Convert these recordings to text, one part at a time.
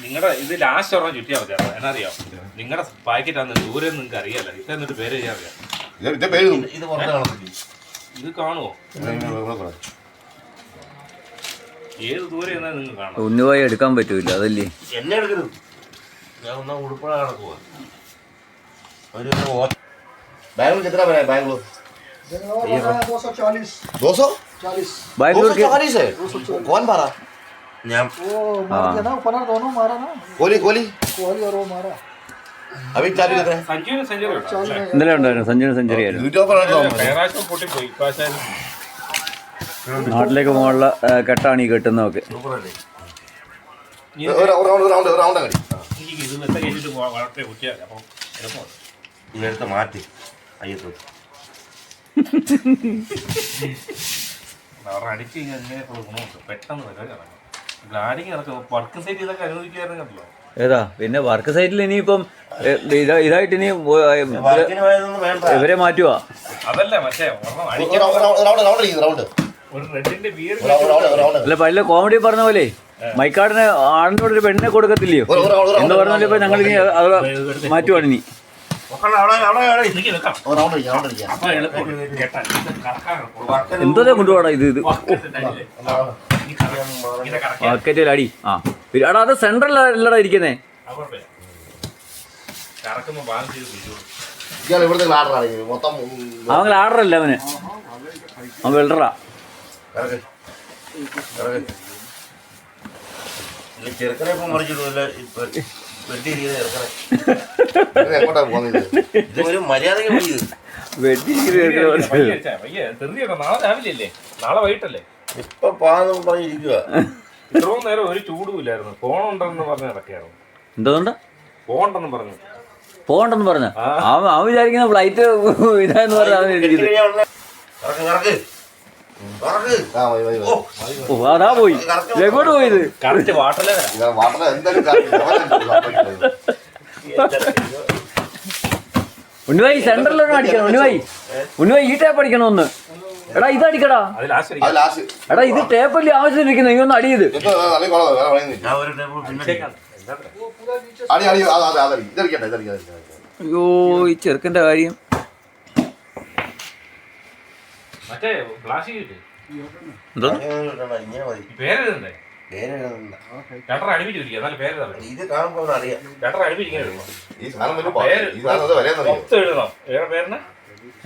നിങ്ങളുടെ ഇത് ലാസ്റ്റ് ഒരെണ്ണം ചുറ്റിയാൽ മതി. എന്നറിയാം, നിങ്ങളുടെ പാക്കറ്റാന്ന് ദൂരെ നിങ്ങൾക്ക് അറിയാലോ. ഇത് എന്നിട്ട് പേര് ചെയ്യാറില്ല. ഇത് കാണുമോ? ഏത് ദൂരെ നിങ്ങൾ കാണാം. ഉണ്ണുവായി എടുക്കാൻ പറ്റൂല, അതല്ലേ എന്നെ എടുക്കരുത്. ഞാൻ ഒന്നാ ഉടുപ്പഴ നടക്കുക. ബാംഗ്ലൂർ कितना बना है बैंगलोर? 240 ബാംഗ്ലൂർ कौन मारा? कोहली और वो मारा अभी चालू कितना है? സഞ്ജുവിന് സെഞ്ചുറി ഇന്നലെ ഉണ്ടായിരുന്നു, സഞ്ജുവിന് സെഞ്ചുറി ആയിരുന്നു. പൊട്ടിപ്പോയി. നാട്ടിലേക്ക് പോകാനുള്ള കെട്ടാണ് ഈ കെട്ടുന്നതൊക്കെ. ഇത് മെത്ത കഴിച്ചിട്ട് വളർത്തി കുറ്റിയാൽ അപ്പം എളുപ്പമാണ്. ഇതെടുത്ത് മാറ്റി അയ്യത്ത് അവരുടെ അടിച്ച് കഴിഞ്ഞാൽ ഇങ്ങനെയൊക്കെ ഗുണമുണ്ട്. പെട്ടെന്ന് വരും. ഗ്ലാഡിങ് നടക്കും. വർക്ക് സൈറ്റ് ഇതൊക്കെ അനുവദിക്കായിരുന്നു കണ്ടല്ലോ. ഏതാ പിന്നെ വർക്ക് സൈറ്റിൽ ഇനിയിപ്പം ഇതായിട്ട് ഇനി ഇവരെ മാറ്റുവാ. അതല്ല മറ്റേ ഒരു റെഡിന്റെ ബിയർ അല്ല പല കോമഡി പറഞ്ഞ പോലെ മൈക്കാടിന് ആണിനോട് ഒരു പെണ്ണിനെ കൊടുക്കത്തില്ലയോ എന്ന് പറഞ്ഞാൽ ഇപ്പൊ ഞങ്ങൾ ഇനി അത് മാറ്റുവാണ് ഇനി. എന്തോരം കൊണ്ടുപോടാ ഇത് മാർക്കറ്റിൽ അടി. ആ എടാ അത് സെൻട്രൽ അല്ലടാ ഇരിക്കുന്നേ. അവൻ ആർഡർ അല്ല, അവന് അവൻ വെൽഡറാ. ചെറുക്കനെ ഇപ്പം മറിച്ചിട്ടില്ല. ഇതൊരു മര്യാദക്ക് നാളെ രാവിലെ അല്ലേ, നാളെ വൈകിട്ടല്ലേ? ഇപ്പൊ പാന്ന് പറഞ്ഞിരിക്കുക. ഇത്രയും നേരം ഒരു ചൂടും ഇല്ലായിരുന്നു. ഫോണുണ്ടെന്ന് പറഞ്ഞ് നടക്കുകയായിരുന്നു. എന്തോണ്ട പോണ്ടെന്ന് പറഞ്ഞു അവൻ വിചാരിക്കുന്ന ഫ്ലൈറ്റ് ഇതാന്ന് പറഞ്ഞാൽ അതാ പോയി എങ്ങോട്ട് പോയത്. കറക്റ്റ് വാട്ടർ ഉണ്ണിവായി സെൻട്രലിലൊന്നും അടിക്കണം. ഉണ്ണിവായി ഈ ടേപ്പ് അടിക്കണം ഒന്ന്. എടാ ഇത് അടിക്കടാ. എടാ ഇത് ടേപ്പല്ലേ ആവശ്യത്തിരിക്കുന്നത്. നീ ഒന്ന് അടിയത്. അയ്യോ ഈ ചെറുക്കന്റെ കാര്യം. എന്തോ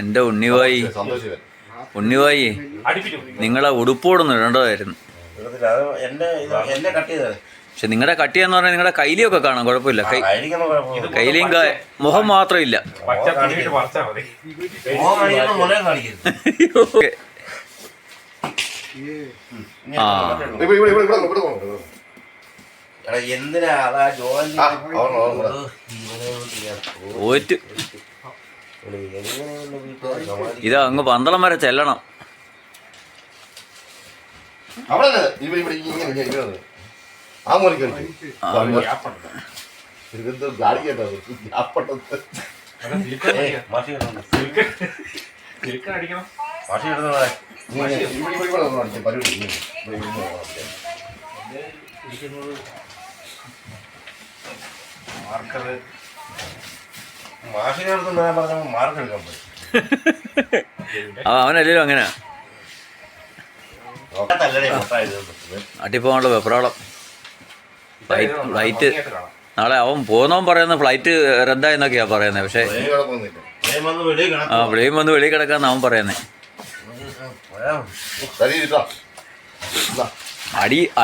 എന്റെ ഉണ്ണിവായി നിങ്ങളെ ഉടുപ്പോടൊന്നും ഇടേണ്ടതായിരുന്നു. പക്ഷെ നിങ്ങളുടെ കട്ടിയെന്ന് പറഞ്ഞാൽ നിങ്ങളുടെ കൈലിയൊക്കെ കാണാം, കുഴപ്പമില്ല. കൈലിയും മുഖം മാത്രമില്ല. ഇതാ അങ്ങ് പന്തളം വരെ ചെല്ലണം. അവനല്ലോ അങ്ങനെ അട്ടിപ്പോകാനുള്ള വെപ്രാളം. ഫ്ലൈറ്റ് നാളെ അവൻ പോകുന്നവൻ പറയുന്ന ഫ്ലൈറ്റ് റദ്ദായെന്നൊക്കെയാ പറയുന്നത്. പക്ഷെ വെളിയും വന്ന് വെളിയിൽ കിടക്കാന്ന് അവൻ പറയുന്നേ.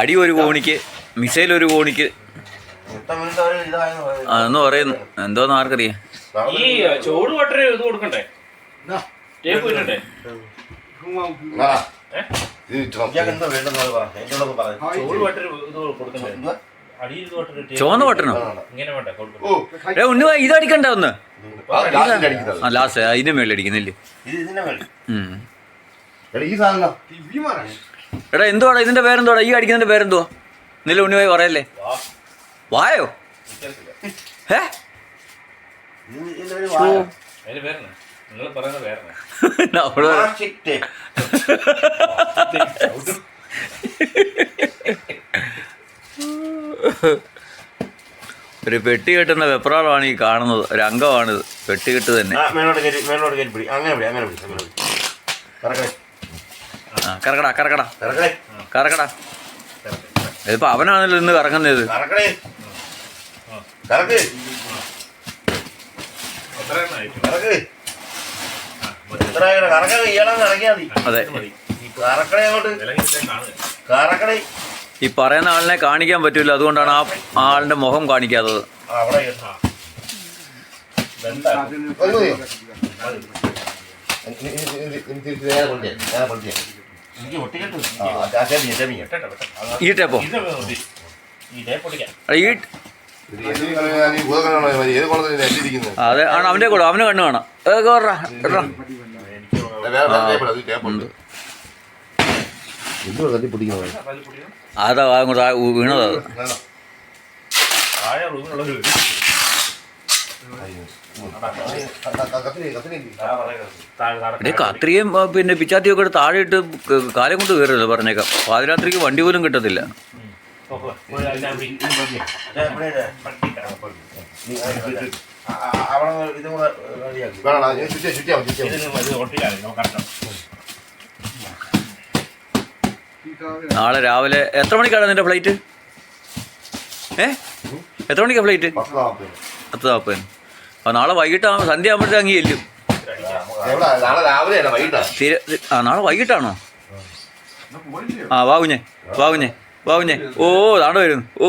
അടി ഒരു കോണിക്ക്, മിസൈൽ ഒരു കോണിക്ക് അതെന്ന് പറയുന്നു. എന്തോന്ന് ആർക്കറിയാം. ഈ ചോട് വട്ടര് ഇത് കൊടുക്കണ്ടേ? ടേപ്പ് ഇട്ടേ ചുവന്ന ബട്ടണോ? ഉണ്ണുവായി ഇത് അടിക്കണ്ട ഒന്ന്. ലാസ്റ്റ് അതിന്റെ മേളിൽ അടിക്കുന്നില്ലേ? എടാ എന്തുവാടാ ഇതിന്റെ പേരെന്തോടാ? ഈ അടിക്കുന്നതിന്റെ പേരെന്തുവാ? ഇന്നലെ ഉണ്ണിവായി പറയല്ലേ? വായോ? ഒരു പെട്ടി കെട്ടുന്ന വെപ്രാളമാണ് ഈ കാണുന്നത്. ഒരു അംഗമാണിത്, പെട്ടി കെട്ട് തന്നെ. കറക്കടാ കറക്കടാ കറക്കടാ. ഇതിപ്പോ അവനാണല്ലോ ഇന്ന് കറങ്ങുന്നത്. അതെ, ഈ പറയുന്ന ആളിനെ കാണിക്കാൻ പറ്റൂല, അതുകൊണ്ടാണ് ആ ആളിന്റെ മുഖം കാണിക്കാത്തത്. ഈ ടേപ്പോ അതെ ആണ് അവന്റെ കൂടെ, അവന് കണ്ണ് കാണാം. അതാ അങ്ങോട്ട് വീണത്. കത്രിയും പിന്നെ പിച്ചാത്തിയൊക്കെ എടുത്ത് താഴെ ഇട്ട് കാലം കൊണ്ട് കയറരുത് പറഞ്ഞേക്കാം. പാതിരാത്രിക്ക് വണ്ടി പോലും കിട്ടത്തില്ല. നാളെ രാവിലെ എത്ര മണിക്കാണ് നിന്റെ ഫ്ലൈറ്റ്? എത്ര മണിക്കാണ് ഫ്ലൈറ്റ്? 10:40. അപ്പോൾ നാളെ വൈകിട്ടാണ്, സന്ധ്യ ആകുമ്പോഴത്തേക്ക് അങ്ങ് ചെല്ലും. നാളെ വൈകിട്ടാണോ? വാ കുഞ്ഞെ, വാ കുഞ്ഞെ, വാ കുഞ്ഞെ. ഓ താണ്ട് വരുന്നു. ഓ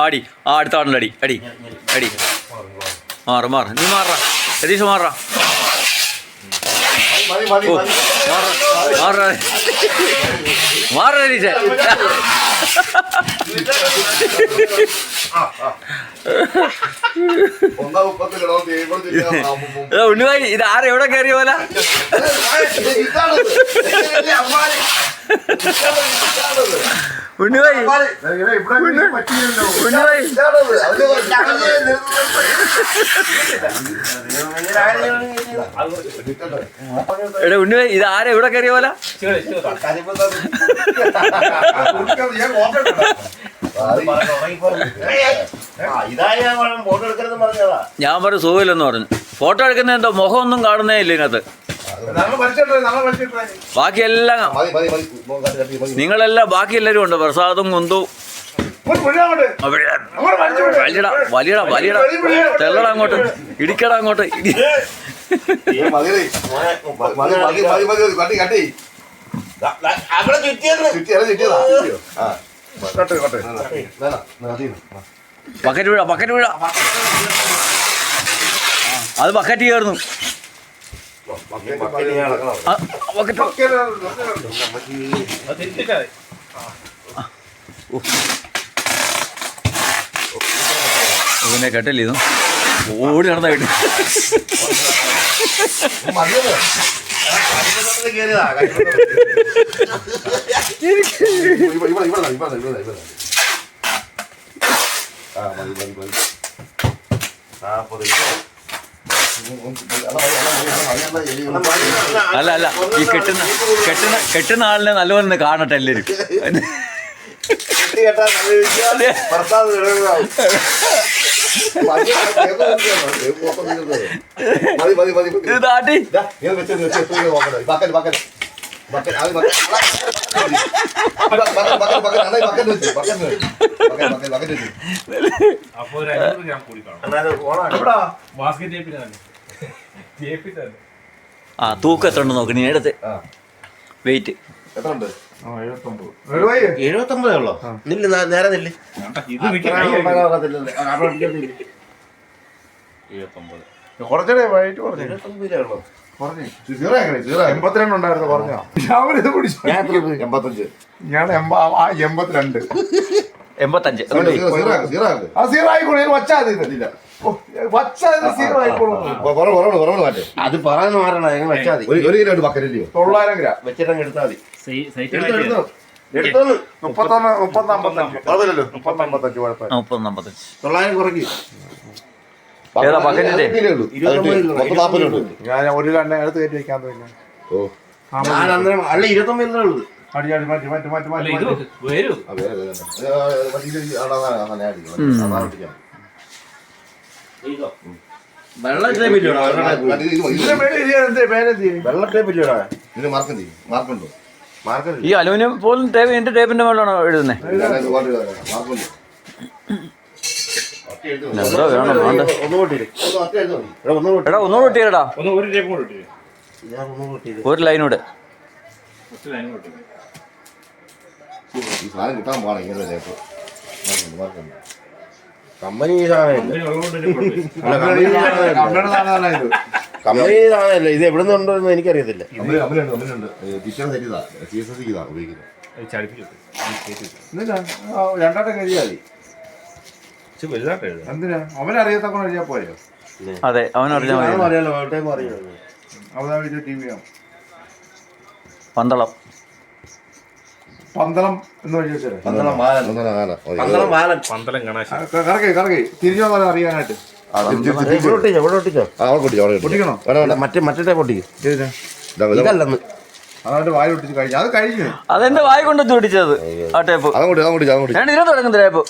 ആടി, അടുത്ത ആടിൻ്റെ അടി അടി അടി. മാറ് മാറ്, നീ മാറാ രതീഷ്, മാറാ. മാറ മാറ രതീഷ്. ഉണ്ണിവായി, ഇത് ആരെവിടെ കയറിയ പോലെ? ഉണ്ണിവായി, ഉണ്ണിവായി, എടാ ഉണ്ണിവായി, ഇത് ആരെവിടെ കയറിയ പോലെ? ഞാൻ പറഞ്ഞു സുഖമില്ലെന്ന് പറഞ്ഞു. ഫോട്ടോ എടുക്കുന്ന എന്തോ മുഖമൊന്നും കാണുന്നേ ഇല്ല ഇതിനകത്ത്. ബാക്കിയെല്ലാം നിങ്ങളെല്ലാം ബാക്കി എല്ലാവരും ഉണ്ട്. പ്രസാദും കുന്തു വലിയടാ വലിയടാ വലിയടാ, തെല്ലടാ അങ്ങോട്ട്, ഇടിക്കടാ അങ്ങോട്ട്. ബക്കറ്റ് വീഴാ, ബക്കറ്റ് വീഴാ. അത് ബക്കറ്റ് ചേർന്നു. പിന്നെ കെട്ടല്ലേ ഇതും ഓടി നടന്ന വീട്ടിൽ. അല്ല അല്ല, ഈ കെട്ടുന്ന ആളിനെ നല്ലപോലെ കാണട്ടെ എല്ലാവരും. ആ തൂക്കം എത്ര ഉണ്ട് നോക്ക് നീ എടുത്ത്. വെയിറ്റ് 79 ഉള്ളോ? നേരെ നില്ല്. കുറച്ചേ വൈകിട്ട് പറഞ്ഞു 82 ഉണ്ടായിരുന്നു. പറഞ്ഞോ രാവിലെ ഇത് പിടിച്ചു. 85. ഞാൻ 82. 85. ആ സീറോ ആയിക്കോളൂ. വച്ചാ ഇതില്ല, വച്ചാ സീറോ ആയിക്കോളൂ. അത് പറയാൻ മാറണ എങ്ങനെ വെച്ചാൽ മതി. 1 കിലോ ബക്കറ്റില്ലയോ? 900 ഗ്രാം വെച്ചിട്ടങ്ങ് എടുത്താൽ മതി. 31 900 കുറയ്ക്കും. ഏതാ ബക്കറ്റിന്റെ? മൊത്തം 40 ഉണ്ട്. ഞാൻ ഒരു കണ്ണ എടുത്ത് കയറ്റി വെക്കാൻ തോന്നുന്നു. ഓ ഞാൻ അന്നേരം അല്ല 29 ഉള്ളത്. അടി അടി മാറ്റി മാറ്റി മാറ്റി അല്ല, മാറ്റി ഇത് വരും. വെള്ള ടേപ്പ് ഇല്ലടാ. ഇതിന്റെ മേലെ എഴുതിയത് പേരെന്ത് ചെയ്യും? വെള്ള ടേപ്പ് ഇല്ലടാ. ഇതിന് മാർക്കുണ്ടോ? മാർക്കുണ്ട്. ഈ അലൂമിനിയം പോലും ടേപ്പ് എന്റെ ടേപ്പിന്റെ മേലാണോ എഴുതുന്നത്? മാർക്കുണ്ട്. എത്ര വേണം? വേണ്ട. എടാ ഒന്നുകൂടെ ഒട്ടിയടാ, ഒരു ടേപ്പ് കൂടെ ഇട്ടു. ഒരു ലൈനൂടെ. ഈ സാധനം കിട്ടാൻ പാടാ ഇങ്ങനെ ടേപ്പ്. മാർക്കുണ്ട്. കമ്പനി സാധനമല്ല. കമ്പനി സാധനമല്ല. ഇത് എവിടെ നിന്നുണ്ടോ എന്ന് എനിക്കറിയത്തില്ല. രണ്ടാട്ടം കഴിയാതി. എന്തിനാ അവനറിയാത്തക്കൊണ്ട് കഴിയാ പോയോ? അതെ, അവനറിഞ്ഞാൽ മതി. അറിയാലോ, ടൈം അറിയാലോ. അവതാ ടി വി പന്തളം പന്തളം എന്ന് വഴി വെച്ചേ പന്തളം കറക്കി കറക്കി തിരിഞ്ഞു വന്നാൽ അറിയാനായിട്ട് പൊട്ടിക്കണോ? മറ്റേ പൊട്ടിക്കും ഇതല്ലെന്ന്. അതവന്റെ വായ ഒട്ടിച്ച് കഴിഞ്ഞു. അത് കഴിഞ്ഞു. അതെന്റെ വായ കൊണ്ട് ഒട്ടിച്ചത് ആ ടേപ്പ്. ഞാൻ ഇതിനെ തുടങ്ങുന്ന ടേപ്പ്.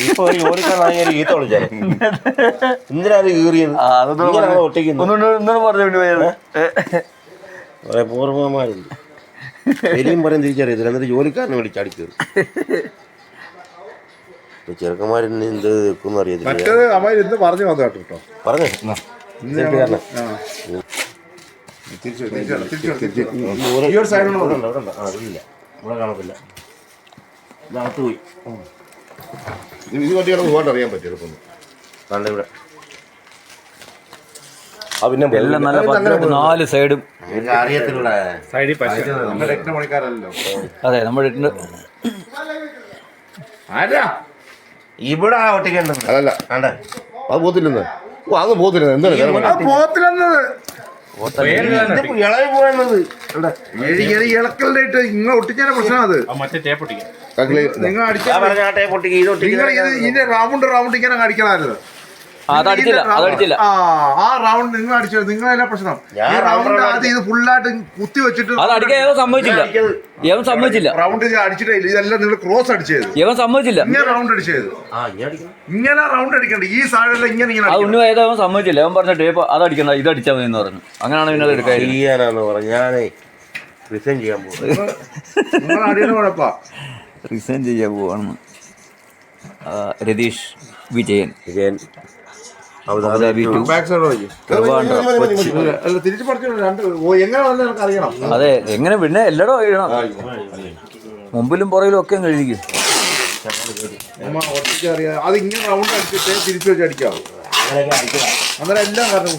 ഇപ്പൊ ഓടിക്കാൻ ഈത്ത വിളിച്ചാലോ എന്തിനാ അത് കീറിയത്? ഒട്ടിക്കുന്നു കുറെ പൂർവ്വമാരുണ്ട്. എലിയും പറയും തിരിച്ചറിയത്തില്ല. എന്നിട്ട് ജോലിക്കാരനെ വിളിച്ചടിക്കരുത്. ചെറുക്കന്മാരെന്നെ എന്ത് വെക്കും അറിയത്തില്ല. മറ്റേത് അമ്മായി ഇന്ന് പറഞ്ഞു വന്നു കേട്ടോ. പറഞ്ഞു അതില്ല, ഇവിടെ കാണത്തില്ല. ഇതകത്ത് പോയി. ഇത് പറ്റിയാണ് അറിയാൻ പറ്റും. കണ്ട ഇവിടെ പിന്നെ എല്ലാം നല്ല 4 സൈഡും അറിയത്തില്ല. സൈഡിൽ പണിക്കാരല്ലോ. അതെ നമ്മുടെ ഇവിടെ ഒട്ടിക്കേണ്ടത് അതല്ല. കണ്ടേ അത് പോത്തില്ലെന്ന്. അത് പോത്തില്ല. എന്താണ് ഇളകി പോയെന്നത്? ഇളക്കലിട്ട് നിങ്ങൾ ഒട്ടിച്ചതിന്റെ പ്രശ്നം. അത് മറ്റേ ടേപ്പ് ഒട്ടിക്കാം. നിങ്ങൾ ഇതിന്റെ റൗണ്ട് റൗണ്ട് ഇങ്ങനെ അടിക്കണമായിരുന്നു. അതടിച്ചില്ല. ആ റൗണ്ട് നിങ്ങൾ അടിച്ചത് നിങ്ങളെല്ലാം പ്രശ്നം. ഈ റൗണ്ട് ആദ്യം ഇത് ഫുള്ളായിട്ട് കുത്തി വെച്ചിട്ട് അത് അടിക്കാൻ ഇവൻ സമ്മതിച്ചില്ല. റൗണ്ട് അടിച്ചിട്ടേ ഇതെല്ലാം നിങ്ങൾ ക്രോസ് അടിച്ചത്. ഇവൻ സമ്മതിച്ചില്ല. ഇങ്ങനെ റൗണ്ട് അടിച്ചത്. ഇങ്ങനെ റൗണ്ട് അടിക്കണ്ട. ഈ സാധനം ഇങ്ങനെ അത് ഉണ്ണി പോയത് അവൻ സമ്മതിച്ചില്ല. അവൻ പറഞ്ഞ ടേപ്പ് അത് അടിക്കണ്ട, ഇത് അടിച്ചാൽ മതി എന്ന് പറഞ്ഞു. അങ്ങനെയാണ് പിന്നെ അത് എടുക്കാൻ. ഞാനേ റിസൈൻ ചെയ്യാൻ പോകും. നിങ്ങൾ അടിയുടെ കുഴപ്പാ. റിസൈൻ ചെയ്യാൻ പോവാണെന്ന് രതീഷ് വിജയൻ തിരിച്ചു പറഞ്ഞു. എങ്ങനെ വല്ല എനിക്ക് അറിയണം. അതെ, എങ്ങനെ പിന്നെ എല്ലായിടും എഴുതണം. മുമ്പിലും പുറകിലും ഒക്കെ എഴുതിക്കും. അറിയാം. അത് ഇങ്ങനെ റൗണ്ട് അടിച്ചിട്ട് തിരിച്ചു വെച്ച് അടിക്കാവും. അന്നേരം എല്ലാം കാരണം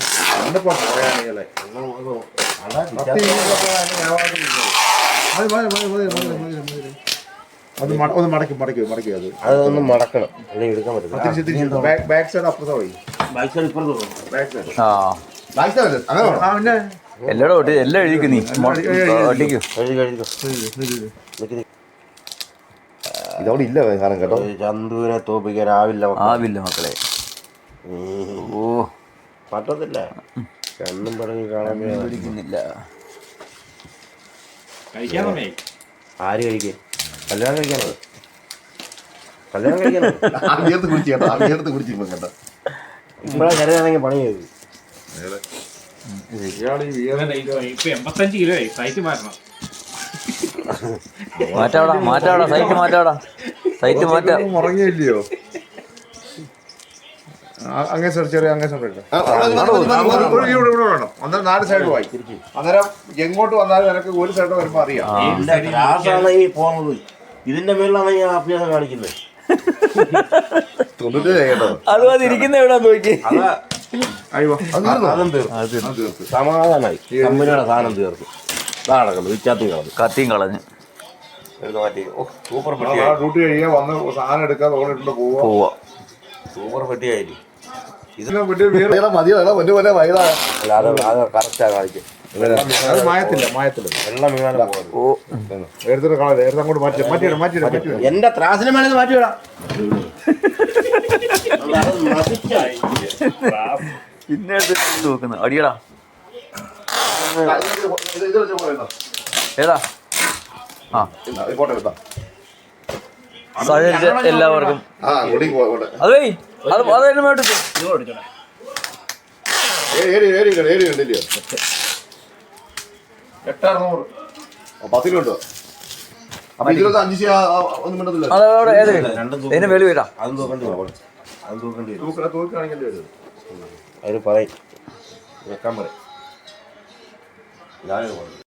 അത് ഒന്ന് മടക്കി അത് അതൊന്ന് മടക്കണം, അല്ലെങ്കിൽ എടുക്കാൻ പറ്റില്ല. ബാക്ക് സൈഡ് അപ്പുറത്തെ പോയി. എല്ലായിടും ഒട്ടി എല്ലാം എഴുതിക്കും. നീ ഒട്ടിക്കൂ. ഇതോടെ ഇല്ല കാരണം കേട്ടോ. ചന്തുവിനെ തോപ്പിക്കാൻ ആവില്ല മക്കളെ. ഓ പറ്റത്തില്ല. കണ്ണും പറഞ്ഞ് കാണാൻ പിടിക്കുന്നില്ല. ആര് കഴിക്കേ? കല്യാണം കഴിക്കാനോ? ഇപ്പഴാ കരയാണെങ്കിൽ പണി ചെയ്തു. ഇപ്പൊ 85 കിലോ സൈറ്റ് മാറ്റണം. മാറ്റാടാ സൈറ്റ് മാറ്റാ. ഉറങ്ങിയില്ലയോ? അങ്ങനെ ചെറിയ അങ്ങനെ ഇവിടെ വേണം. അന്നേരം 4 സൈഡ് പോയി. അന്നേരം എങ്ങോട്ട് വന്നാലും നിനക്ക് ഒരു സൈഡ് വരുമ്പോ അറിയാം. പോകുന്നത് ഇതിന്റെ പേരിലാണെങ്കിൽ അഭ്യാസം കാണിക്കുന്നത്. അത് ഇരിക്കുന്ന എവിടെ നോക്കി. സമാധാനായി. കമ്പനിയുടെ സാധനം തീർത്തു. കത്തിയും കളഞ്ഞ് സൂപ്പർ ഡ്യൂട്ടി കഴിയാൻ വന്ന് സാധനം എടുക്കാതെ ഓടിട്ടുണ്ട് പോവാ. സൂപ്പർ പെട്ടിയായിട്ട് ഇതിനെ കറക്റ്റാ കാണിക്കും. മായത്തില്ല വെള്ളം വീണാലും എടുത്തിട്ട് അങ്ങോട്ട് മാറ്റി എന്റെ ത്രാസിന് മേലെ മാറ്റിവിടാം. പിന്നെ എടുത്ത് നോക്കുന്നു അടിയടാ ഏതാ ആ സഹകരിച്ച എല്ലാവർക്കും അതേ അത് തന്നെ മേടിച്ചു കണ്ടില്ലയോ 8,600. 10 കിലോ ഉണ്ടോ? അപ്പൊ ഇതിലൊക്കെ 5 ഒന്നും വേണ്ടതില്ല. അതവിടെ ഏതെങ്കിലും ഇതിന് വില വരാം. അതും തൂക്കേണ്ടി വരും. അതും തൂക്കേണ്ടി വരും. തൂക്കാണെങ്കിൽ വരും. അവര് പറയും വെക്കാൻ പറയും. ഞാനത് പറഞ്ഞു